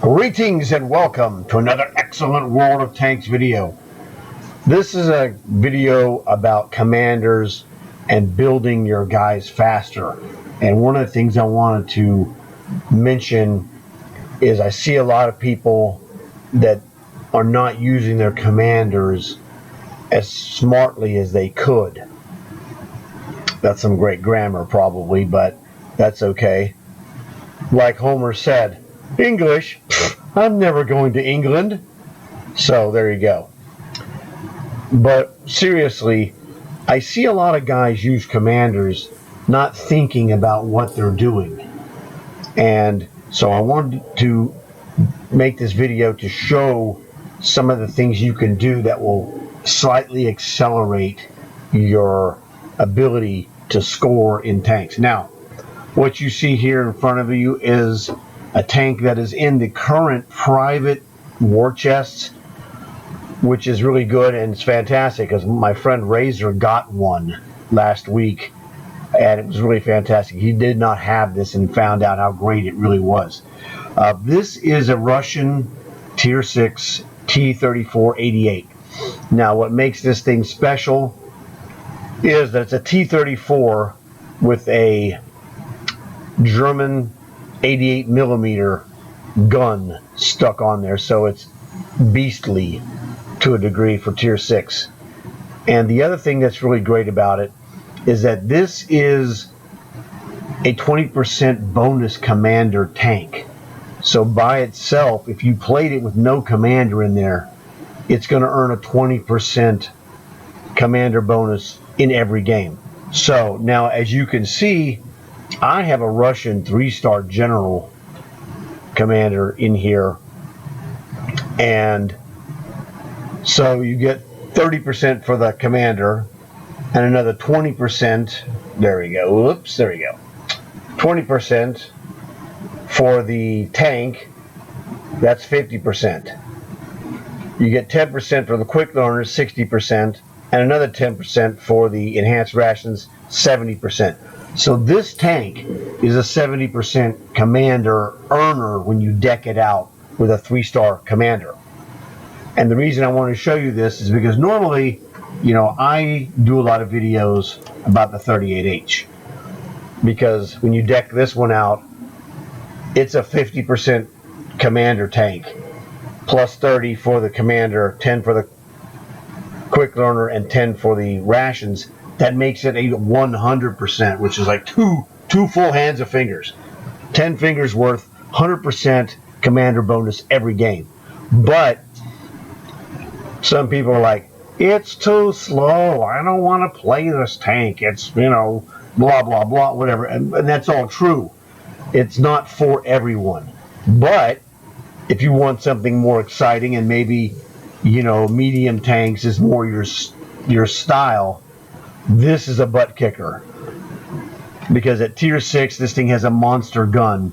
Greetings and welcome to another excellent World of Tanks video. This is a video about commanders and building your guys faster. And one of the things I wanted to mention is I see a lot of people that are not using their commanders as smartly as they could. That's some great grammar probably, but that's okay. Like Homer said, English, I'm never going to England. So there you go. But seriously, I see a lot of guys use commanders not thinking about what they're doing. And so I wanted to make this video to show some of the things you can do that will slightly accelerate your ability to score in tanks. Now, what you see here in front of you is a tank that is in the current private war chests, which is really good and it's fantastic because my friend Razor got one last week and it was really fantastic. He did not have this and found out how great it really was. This is a Russian Tier 6 T-34-88. Now what makes this thing special is that it's a T-34 with a German 88 millimeter gun stuck on there, so it's beastly to a degree for Tier 6. And the other thing that's really great about it is that this is a 20% bonus commander tank. So by itself, if you played it with no commander in there, it's going to earn a 20% commander bonus in every game. So now, as you can see, I have a Russian 3-star general commander in here, and so you get 30% for the commander and another 20%, there we go, whoops, there we go, 20% for the tank, that's 50%. You get 10% for the quick learners, 60%, and another 10% for the enhanced rations, 70%. So this tank is a 70% commander earner when you deck it out with a 3-star commander. And the reason I want to show you this is because normally, you know, I do a lot of videos about the 38H. Because when you deck this one out, it's a 50% commander tank. Plus 30 for the commander, 10 for the quick learner, and 10 for the rations. That makes it a 100%, which is like two full hands of fingers. 10 fingers worth, 100% commander bonus every game. But some people are like, it's too slow. I don't want to play this tank. It's, you know, blah, blah, blah, whatever. And that's all true. It's not for everyone. But if you want something more exciting and maybe, you know, medium tanks is more your style, this is a butt kicker, because at Tier 6 this thing has a monster gun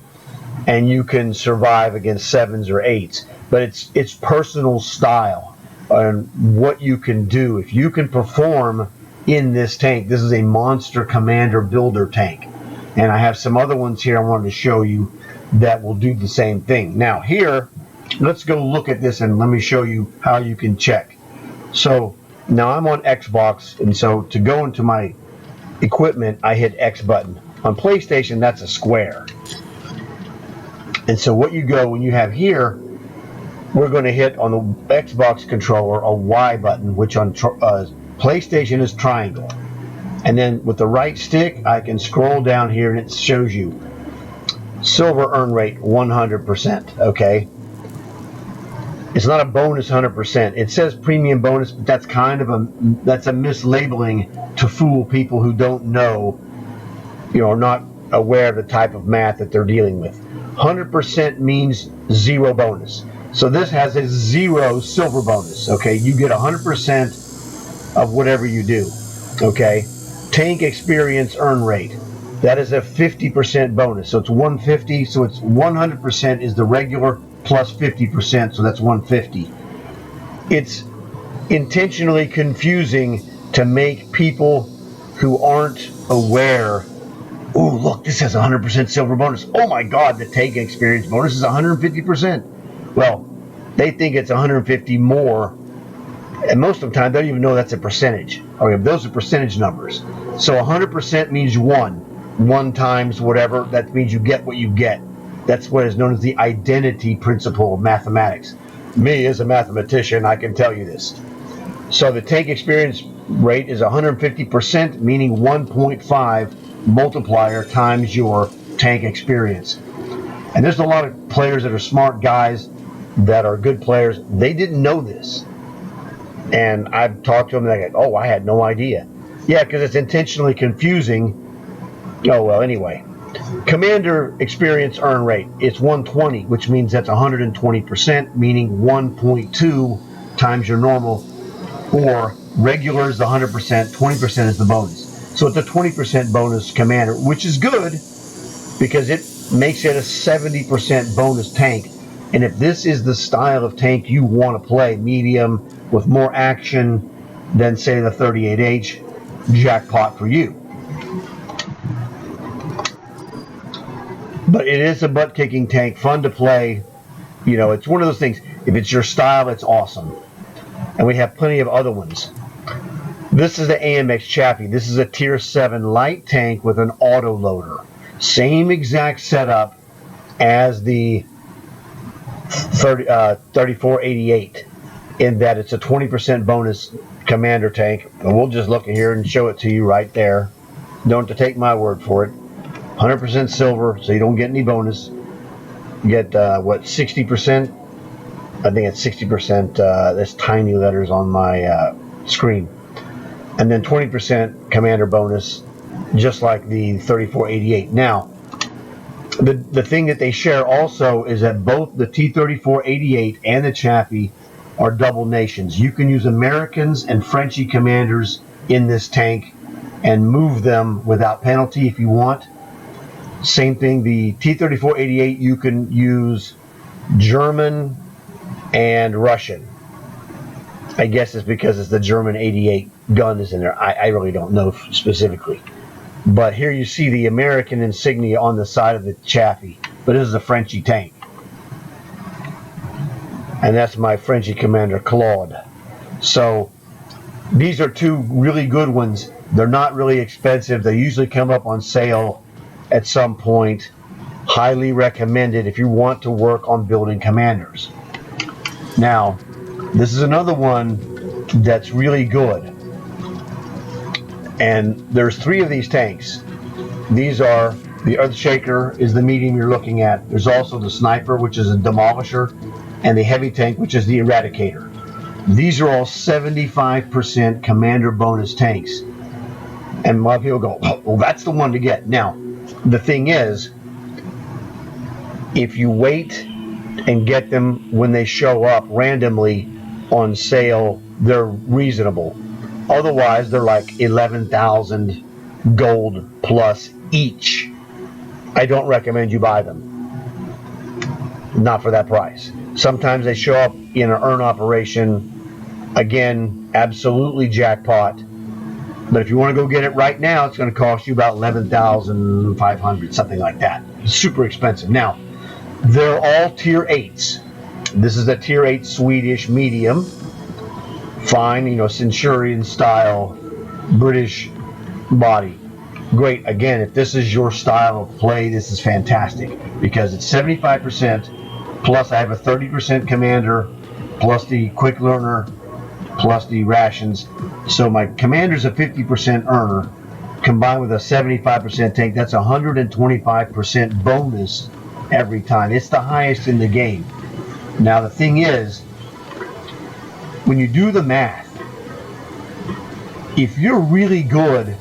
and you can survive against 7s or 8s, but it's personal style and what you can do. If you can perform in this tank, this is a monster commander builder tank, and I have some other ones here I wanted to show you that will do the same thing. Now here, let's go look at this and let me show you how you can check. So now I'm on Xbox, and so to go into my equipment, I hit X button. On PlayStation, that's a square. And so what you go, when you have here, we're going to hit on the Xbox controller a Y button, which on PlayStation is triangle. And then with the right stick, I can scroll down here and it shows you silver earn rate 100%, okay? It's not a bonus 100%. It says premium bonus, but that's kind of that's a mislabeling to fool people who don't know, you know, are not aware of the type of math that they're dealing with. 100% means 0 bonus. So this has a 0 silver bonus, okay? You get 100% of whatever you do, okay? Tank experience earn rate. That is a 50% bonus. So it's 150, so it's 100% is the regular plus 50%, so that's 150. It's intentionally confusing to make people who aren't aware, oh, look, this has 100% silver bonus. Oh my God, the tank experience bonus is 150%. Well, they think it's 150 more, and most of the time they don't even know that's a percentage. Okay, those are percentage numbers. So 100% means you won. 1 times whatever, that means you get what you get. That's what is known as the identity principle of mathematics. Me, as a mathematician, I can tell you this. So the tank experience rate is 150%, meaning 1.5 multiplier times your tank experience. And there's a lot of players that are smart guys, that are good players. They didn't know this. And I've talked to them, and they go, oh, I had no idea. Yeah, because it's intentionally confusing. Oh, well, anyway. Commander experience earn rate, it's 120, which means that's 120%, meaning 1.2 times your normal. Or regular is the 100%, 20% is the bonus. So it's a 20% bonus commander, which is good because it makes it a 70% bonus tank. And if this is the style of tank you want to play, medium with more action than, say, the 38H, jackpot for you. But it is a butt-kicking tank, fun to play. You know, it's one of those things. If it's your style, it's awesome. And we have plenty of other ones. This is the AMX Chaffee. This is a Tier 7 light tank with an auto loader. Same exact setup as the 3488, in that it's a 20% bonus commander tank. And we'll just look at here and show it to you right there. Don't have to take my word for it. 100% silver, so you don't get any bonus. You get, 60%? I think it's 60%. There's tiny letters on my screen. And then 20% commander bonus, just like the 3488. Now, the thing that they share also is that both the T-3488 and the Chaffee are double nations. You can use Americans and Frenchy commanders in this tank and move them without penalty if you want. Same thing, the T-3488, you can use German and Russian. I guess it's because it's the German 88 gun is in there. I really don't know specifically. But here you see the American insignia on the side of the Chaffee. But this is a Frenchy tank. And that's my Frenchy commander, Claude. So these are two really good ones. They're not really expensive. They usually come up on sale at some point. Highly recommended if you want to work on building commanders. Now, this is another one that's really good. And there's 3 of these tanks. These are, the Earthshaker is the medium you're looking at. There's also the Sniper, which is a demolisher, and the heavy tank, which is the Eradicator. These are all 75% commander bonus tanks. And a lot of people go, oh, well, that's the one to get. Now, the thing is, if you wait and get them when they show up randomly on sale, they're reasonable. Otherwise, they're like 11,000 gold plus each. I don't recommend you buy them. Not for that price. Sometimes they show up in an earn operation. Again, absolutely jackpot. But if you want to go get it right now, it's going to cost you about 11,500, something like that. Super expensive. Now, they're all Tier 8s. This is a Tier 8 Swedish medium. Fine, you know, Centurion style, British body. Great. Again, if this is your style of play, this is fantastic because it's 75%, plus I have a 30% commander, plus the quick learner, plus the rations. So my commander's a 50% earner, combined with a 75% tank. That's 125% bonus every time. It's the highest in the game. Now the thing is, when you do the math, if you're really good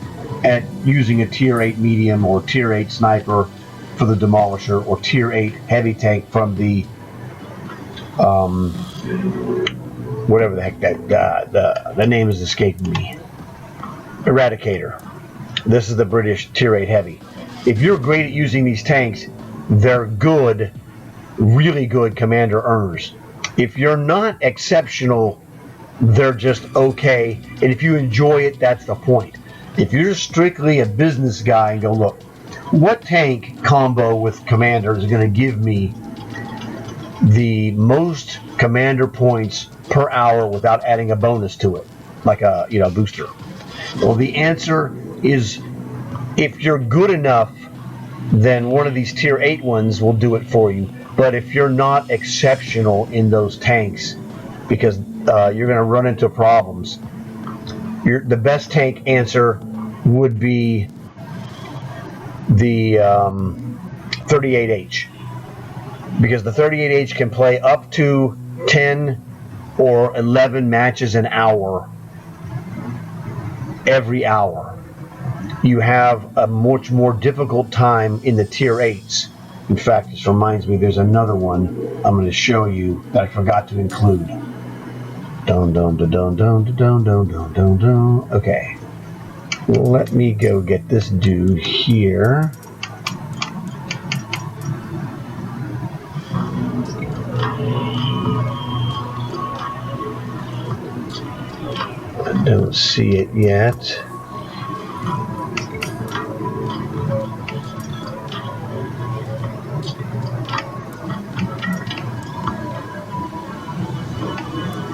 at using a Tier 8 medium or Tier 8 sniper for the demolisher or Tier 8 heavy tank from the whatever the heck the name is escaping me, Eradicator. This is the British Tier 8 heavy. If you're great at using these tanks, they're good, really good commander earners. If you're not exceptional, they're just okay, and if you enjoy it, that's the point. If you're strictly a business guy and go, look, what tank combo with commander is going to give me the most commander points per hour without adding a bonus to it, like a booster? Well, the answer is, if you're good enough, then one of these tier 8 ones will do it for you. But if you're not exceptional in those tanks, because you're going to run into problems, the best tank answer would be the 38H, because the 38H can play up to 10 or 11 matches an hour. Every hour you have a much more difficult time in the tier 8s. In fact, this reminds me, there's another one I'm going to show you that I forgot to include. Okay, let me go get this dude here. I don't see it yet.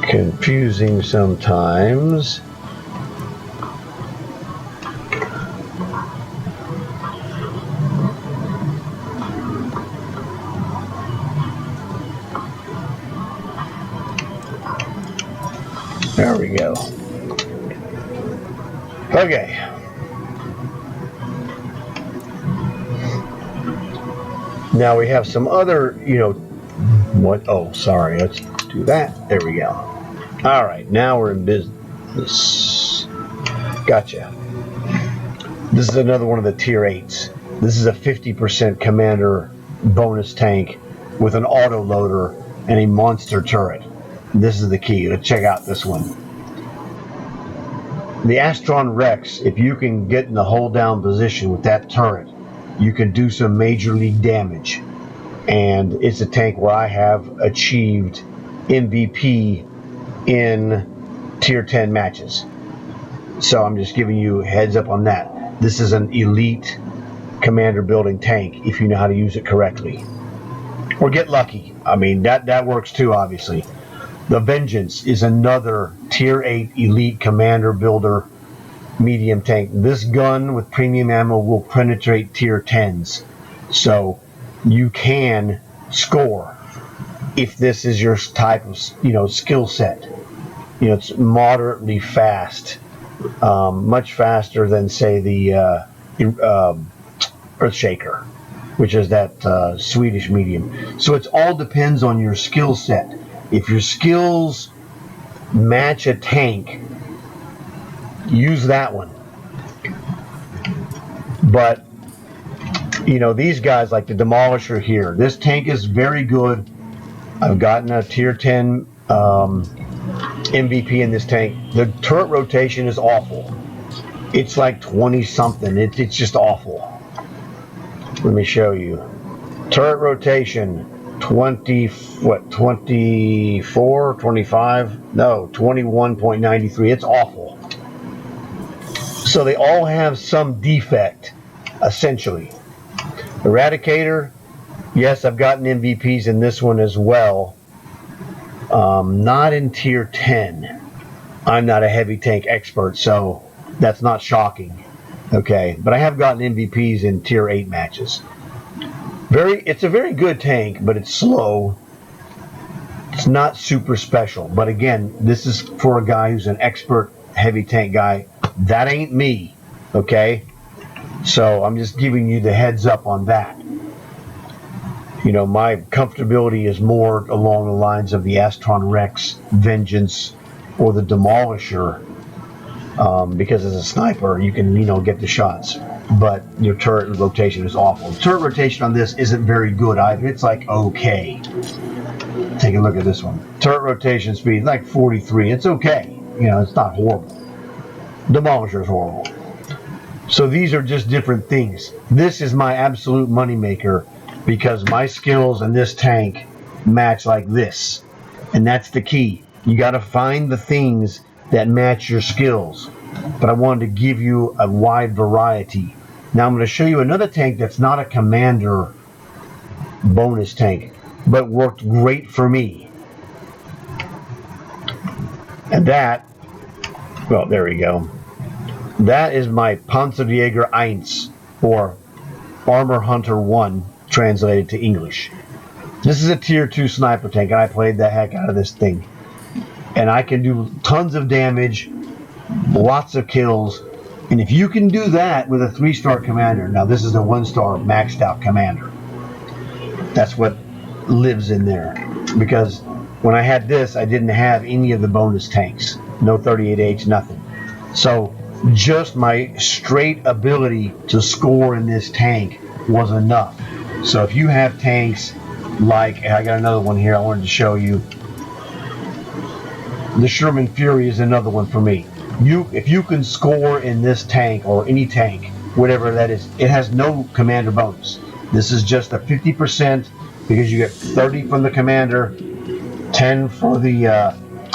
Confusing sometimes. There we go. Okay. Now we have some other, what? Oh, sorry. Let's do that. There we go. All right. Now we're in business. Gotcha. This is another one of the tier 8s. This is a 50% commander bonus tank with an auto loader and a monster turret. This is the key. Let's check out this one. The Astron Rex, if you can get in the hold down position with that turret, you can do some major league damage. And it's a tank where I have achieved MVP in tier 10 matches. So I'm just giving you a heads up on that. This is an elite commander building tank if you know how to use it correctly. Or get lucky. I mean, that works too, obviously. The Vengeance is another tier 8 elite commander builder medium tank. This gun with premium ammo will penetrate tier 10s. So you can score if this is your type of skill set. It's moderately fast, much faster than, say, the Earthshaker, which is that Swedish medium. So it all depends on your skill set. If your skills match a tank, use that one. But these guys, like the Demolisher here, this tank is very good. I've gotten a tier 10 MVP in this tank. The turret rotation is awful. It's like 20 something. It's just awful. Let me show you. Turret rotation 24, 25? No, 21.93. It's awful. So they all have some defect, essentially. Eradicator, yes, I've gotten MVPs in this one as well. Not in tier 10. I'm not a heavy tank expert, so that's not shocking. Okay, but I have gotten MVPs in tier 8 matches. It's a very good tank, but it's slow. It's not super special. But again, this is for a guy who's an expert heavy tank guy. That ain't me, okay? So I'm just giving you the heads up on that. My comfortability is more along the lines of the Astron Rex, Vengeance, or the Demolisher, because as a sniper, you can, get the shots. But your turret rotation is awful. Turret rotation on this isn't very good either. It's like okay. Take a look at this one. Turret rotation speed like 43. It's okay. It's not horrible. Demolisher is horrible. So these are just different things. This is my absolute moneymaker because my skills in this tank match like this. And that's the key. You got to find the things that match your skills. But I wanted to give you a wide variety. Now I'm going to show you another tank that's not a commander bonus tank. but worked great for me. And that, well, there we go. That is my Panzerjäger 1, or Armor Hunter 1, translated to English. This is a tier 2 sniper tank, and I played the heck out of this thing. And I can do tons of damage, lots of kills, and if you can do that with a 3-star commander, now this is a 1-star maxed out commander. That's what lives in there. Because when I had this, I didn't have any of the bonus tanks. No 38H, nothing. So just my straight ability to score in this tank was enough. So if you have tanks like, I got another one here I wanted to show you. The Sherman Fury is another one for me. If you can score in this tank, or any tank, whatever that is, it has no commander bonus. This is just a 50% because you get 30 from the commander, 10 for the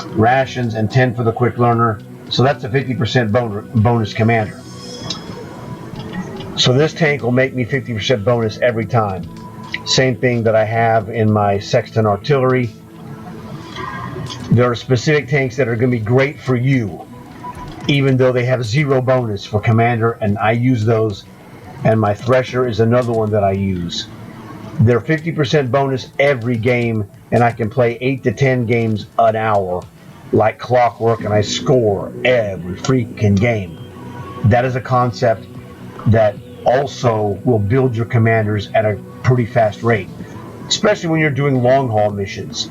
rations, and 10 for the quick learner. So that's a 50% bonus commander. So this tank will make me 50% bonus every time. Same thing that I have in my Sexton artillery. There are specific tanks that are going to be great for you, even though they have 0 bonus for commander, and I use those. And my Thresher is another one that I use. They're 50% bonus every game, and I can play 8 to 10 games an hour like clockwork, and I score every freaking game. That is a concept that also will build your commanders at a pretty fast rate, especially when you're doing long haul missions,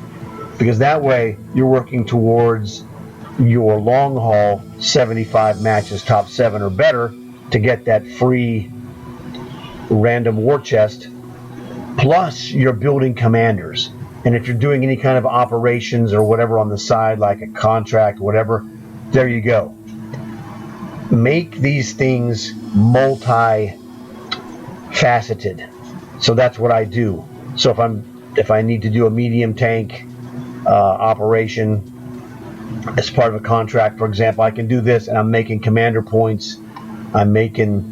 because that way you're working towards your long haul 75 matches, top 7 or better, to get that free random war chest. Plus you're building commanders, and if you're doing any kind of operations or whatever on the side, like a contract, whatever, there you go. Make these things multi-faceted. So that's what I do. So if I need to do a medium tank operation as part of a contract, for example, I can do this, and I'm making commander points, I'm making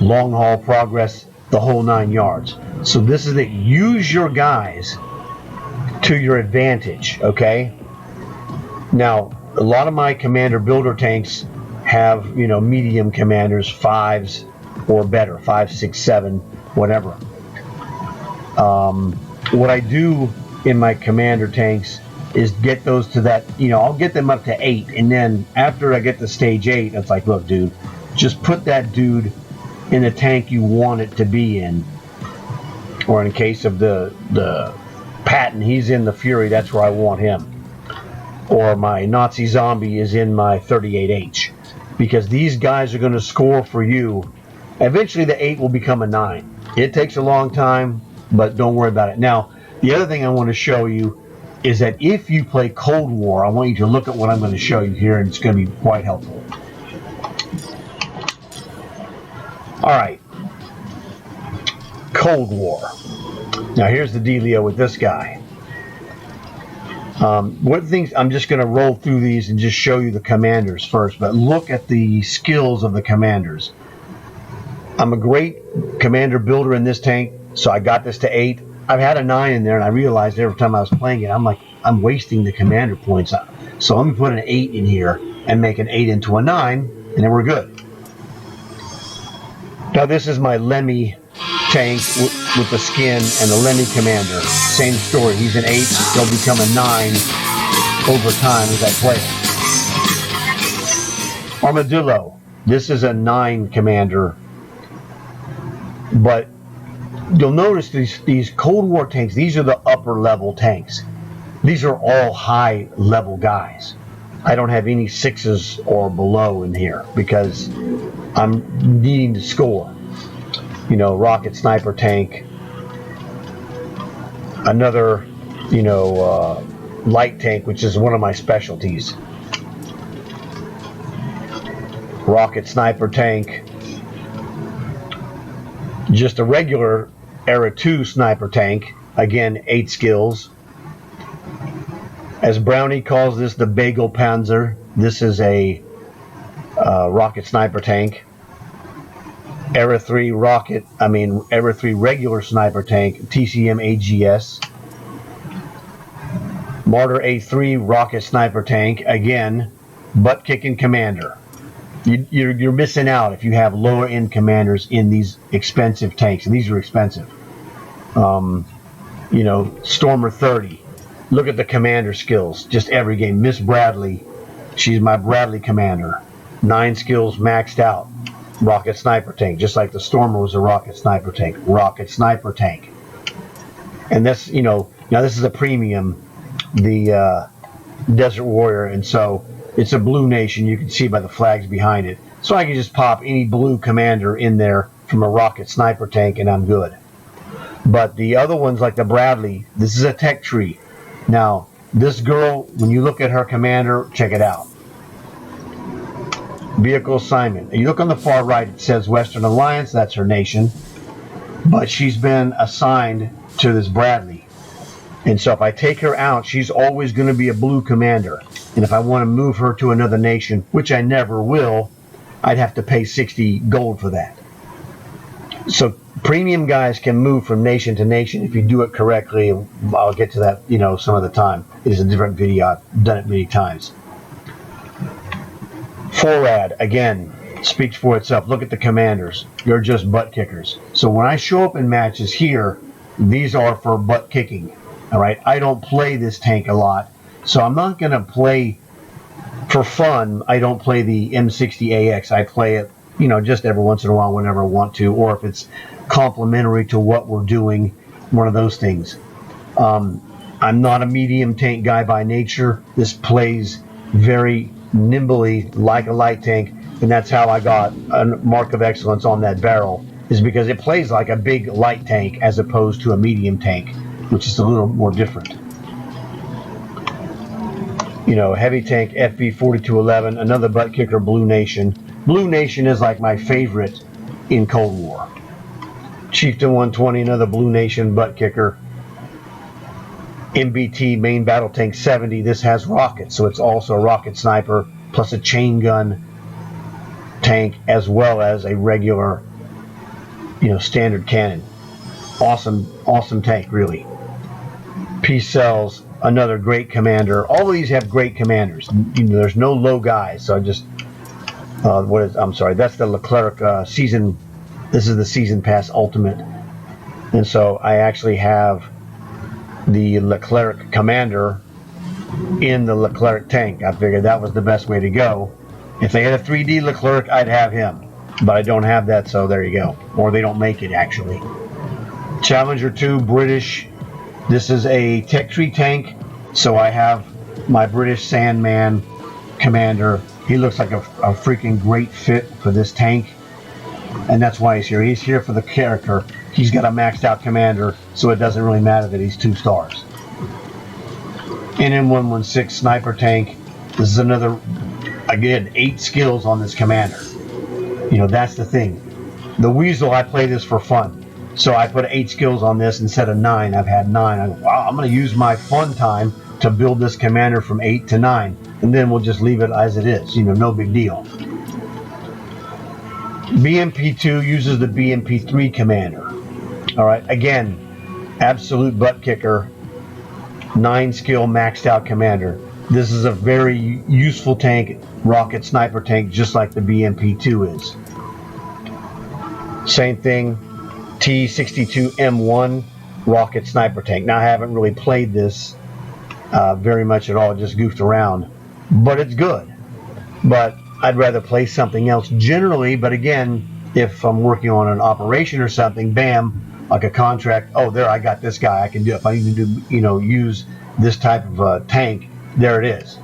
long haul progress, the whole 9 yards. So this is it. Use your guys to your advantage, okay? Now, a lot of my commander builder tanks have, medium commanders, 5s or better, 5, 6, 7, whatever. What I do in my commander tanks is get those to that, I'll get them up to 8, and then after I get to stage 8, it's like, look, dude, just put that dude in the tank you want it to be in. Or in case of the Patton, he's in the Fury, that's where I want him. Or my Nazi Zombie is in my 38H. Because these guys are going to score for you. Eventually the 8 will become a 9. It takes a long time, but don't worry about it. Now, the other thing I want to show you is that if you play Cold War, I want you to look at what I'm going to show you here, and it's going to be quite helpful. Alright. Cold War. Now here's the dealio with this guy. One thing, I'm just going to roll through these and just show you the commanders first, but look at the skills of the commanders. I'm a great commander builder in this tank, so I got this to 8. I've had a 9 in there, and I realized every time I was playing it, I'm wasting the commander points. So let me put an 8 in here and make an 8 into a 9, and then we're good. Now this is my Lemmy tank with the skin and the Lemmy commander. Same story. He's an 8. He'll become a 9 over time as I play it. Armadillo. This is a 9 commander. But you'll notice these Cold War tanks, these are the upper level tanks. These are all high level guys. I don't have any 6s or below in here because I'm needing to score. Rocket sniper tank, another, light tank, which is one of my specialties. Rocket sniper tank, just a regular Era 2 sniper tank, again 8 skills. As Brownie calls this, the Bagel Panzer. This is a rocket sniper tank. Era 3 regular sniper tank, TCM AGS. Marder A3 rocket sniper tank, again, butt-kicking commander. You're missing out if you have lower end commanders in these expensive tanks, and these are expensive. You know, Stormer 30. Look at the commander skills, just every game. Miss Bradley, she's my Bradley commander. 9 skills maxed out. Rocket sniper tank, just like the Stormer was a rocket sniper tank. Rocket sniper tank. And that's, you know, now this is a premium, the Desert Warrior, and so it's a blue nation. You can see by the flags behind it. So I can just pop any blue commander in there from a rocket sniper tank and I'm good. But the other ones like the Bradley, this is a tech tree. Now, this girl, when you look at her commander, check it out. Vehicle assignment. You look on the far right, it says Western Alliance, that's her nation. But she's been assigned to this Bradley. And so if I take her out, she's always going to be a blue commander. And if I want to move her to another nation, which I never will, I'd have to pay 60 gold for that. So premium guys can move from nation to nation if you do it correctly. I'll get to that, you know, some of the time. It is a different video. I've done it many times. FORAD, again, speaks for itself. Look at the commanders. They're just butt kickers. So when I show up in matches here, these are for butt kicking. All right, I don't play this tank a lot, so I'm not going to play for fun. I don't play the M60AX. I play it, you know, just every once in a while whenever I want to, or if it's complementary to what we're doing, one of those things. I'm not a medium tank guy by nature. This plays very nimbly like a light tank, and that's how I got a mark of excellence on that barrel, is because it plays like a big light tank as opposed to a medium tank, which is a little more different. You know, heavy tank FB 4211, another butt kicker, Blue Nation. Blue Nation is like my favorite in Cold War. Chieftain 120, another Blue Nation butt kicker. MBT main battle tank 70. This has rockets, so it's also a rocket sniper plus a chain gun tank as well as a regular, you know, standard cannon. Awesome tank, really. Peace Cells, another great commander. All of these have great commanders. You know, there's no low guys. So I just, I'm sorry, that's the Leclerc season. This is the season pass ultimate, and so I actually have the Leclerc commander in the Leclerc tank. I figured that was the best way to go. If they had a 3D Leclerc, I'd have him, but I don't have that, so there you go. Or they don't make it actually. Challenger 2 British. This is a tech tree tank, so I have my British Sandman commander. He looks like a freaking great fit for this tank, and that's why he's here. He's here for the character. He's got a maxed out commander, so it doesn't really matter that he's 2 stars. NM116 sniper tank. This is another, again, 8 skills on this commander. You know, that's the thing. The Weasel, I play this for fun. So I put 8 skills on this instead of 9. I've had 9. I go, wow, I'm going to use my fun time to build this commander from 8 to 9. And then we'll just leave it as it is. You know, no big deal. BMP2 uses the BMP3 commander. All right, again, absolute butt kicker. 9 skill maxed out commander. This is a very useful tank, rocket sniper tank, just like the BMP2 is. Same thing. T62M1 rocket sniper tank. Now I haven't really played this very much at all, just goofed around, but it's good. But I'd rather play something else generally. But again, if I'm working on an operation or something, bam, like a contract, oh, there, I got this guy, I can do it. If I need to do, you know, use this type of tank, there it is.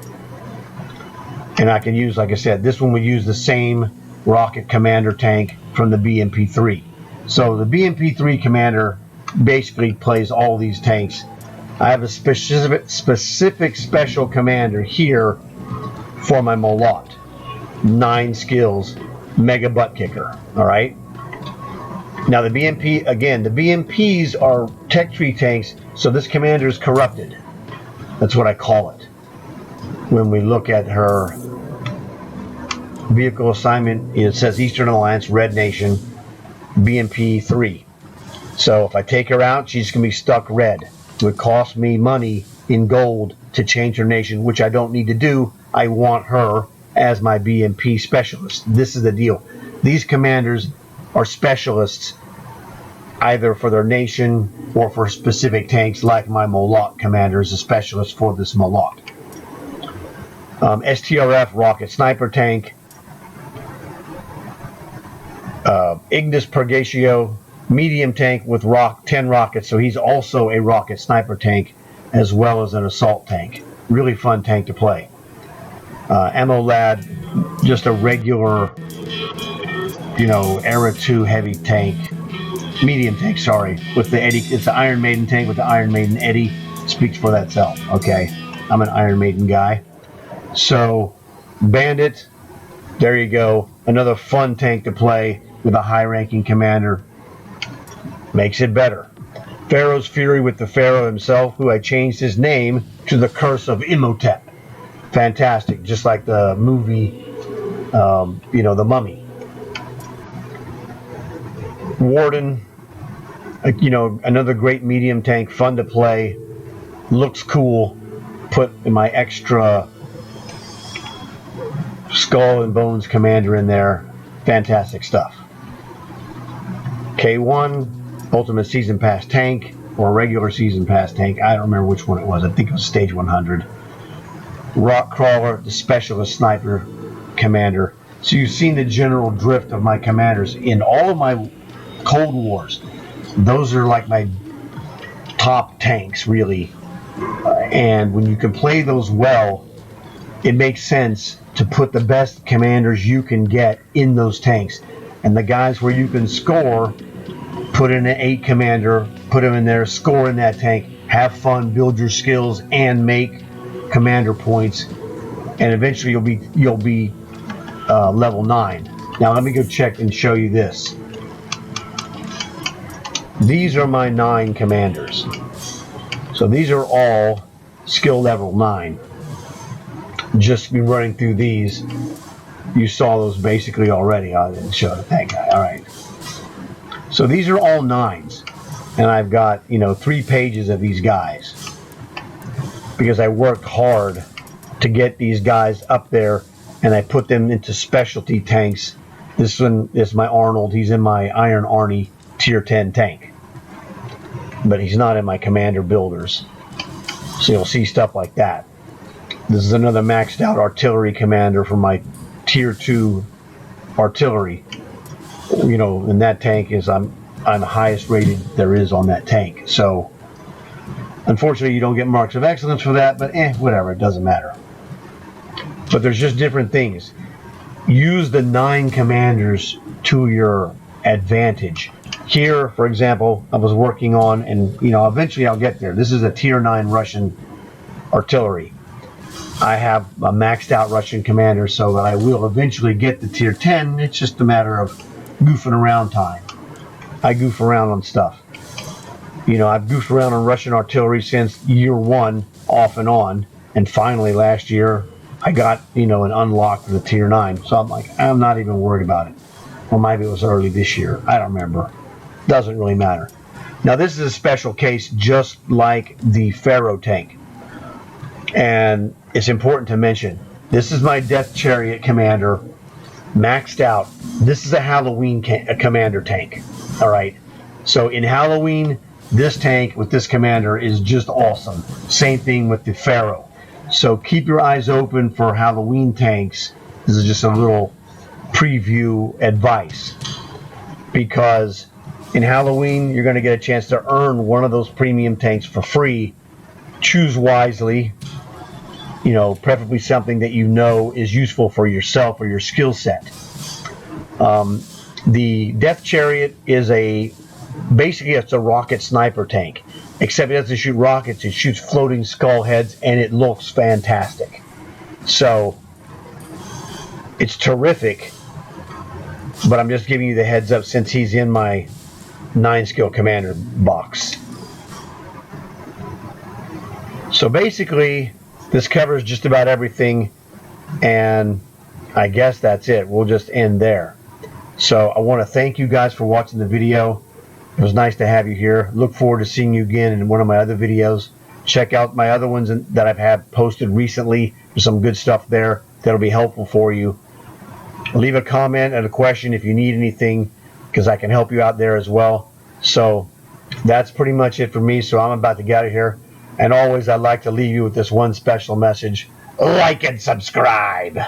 And I can use, like I said, this one would use the same rocket commander tank from the BMP3. So the BMP3 commander basically plays all these tanks. I have a specific special commander here for my Molot. 9 skills, mega butt kicker. All right. Now the BMP, again, the BMPs are tech tree tanks, so this commander is corrupted. That's what I call it. When we look at her vehicle assignment, it says Eastern Alliance, Red Nation, BMP 3. So if I take her out, she's going to be stuck red. It would cost me money in gold to change her nation, which I don't need to do. I want her as my BMP specialist. This is the deal. These commanders are specialists either for their nation or for specific tanks, like my Moloch commander is a specialist for this Moloch. STRF rocket sniper tank. Ignis Purgatio, medium tank with 10 rockets, so he's also a rocket sniper tank as well as an assault tank. Really fun tank to play. Ammo Lad, just a regular, Era 2 heavy tank. Medium tank, sorry, with the Eddie. It's the Iron Maiden tank with the Iron Maiden Eddie. Speaks for that self, okay? I'm an Iron Maiden guy. So, Bandit, there you go. Another fun tank to play with a high-ranking commander. Makes it better. Pharaoh's Fury with the Pharaoh himself, who I changed his name to the Curse of Imhotep. Fantastic, just like the movie, The Mummy. Warden, another great medium tank, fun to play, looks cool. Put my extra Skull and Bones commander in there. Fantastic stuff. K1, Ultimate Season Pass tank, or regular Season Pass tank. I don't remember which one it was. I think it was Stage 100. Rock Crawler, the Specialist Sniper commander. So you've seen the general drift of my commanders in all of my Cold Wars. Those are like my top tanks, really. And when you can play those well, it makes sense to put the best commanders you can get in those tanks. And the guys where you can score, put in an 8 commander, put them in there, score in that tank, have fun, build your skills, and make commander points. And eventually you'll be level 9. Now let me go check and show you this. These are my 9 commanders. So these are all skill level 9. Just be running through these. You saw those basically already. I didn't show that guy. All right. So these are all 9s. And I've got, 3 pages of these guys. Because I worked hard to get these guys up there, and I put them into specialty tanks. This one is my Arnold. He's in my Iron Arnie Tier 10 tank. But he's not in my commander builders. So you'll see stuff like that. This is another maxed out artillery commander from my Tier 2 artillery. And that tank is I'm the highest rated there is on that tank. So unfortunately you don't get marks of excellence for that, but whatever, it doesn't matter. But there's just different things. Use the 9 commanders to your advantage. Here, for example, I was working on, and eventually I'll get there. This is a Tier 9 Russian artillery. I have a maxed out Russian commander, so that I will eventually get to Tier 10. It's just a matter of goofing around time. I goof around on stuff. I've goofed around on Russian artillery since year 1, off and on, and finally last year I got, an unlock for the Tier 9. So I'm like, I'm not even worried about it. Or maybe it was early this year. I don't remember. Doesn't really matter. Now this is a special case, just like the Pharaoh tank. And it's important to mention, this is my Death Chariot commander, maxed out. This is a Halloween commander tank. All right. So in Halloween, this tank with this commander is just awesome. Same thing with the Pharaoh. So keep your eyes open for Halloween tanks. This is just a little preview advice. Because in Halloween, you're going to get a chance to earn one of those premium tanks for free. Choose wisely. Preferably something that is useful for yourself or your skill set. The Death Chariot is basically it's a rocket sniper tank, except it doesn't shoot rockets, it shoots floating skull heads, and it looks fantastic. So it's terrific, but I'm just giving you the heads up since he's in my 9 skill commander box. So basically this covers just about everything, and I guess that's it. We'll just end there. So I want to thank you guys for watching the video. It was nice to have you here. Look forward to seeing you again in one of my other videos. Check out my other ones that I've had posted recently. There's some good stuff there that'll be helpful for you. Leave a comment and a question if you need anything, because I can help you out there as well. So that's pretty much it for me. So I'm about to get out of here. And always, I'd like to leave you with this one special message: like and subscribe.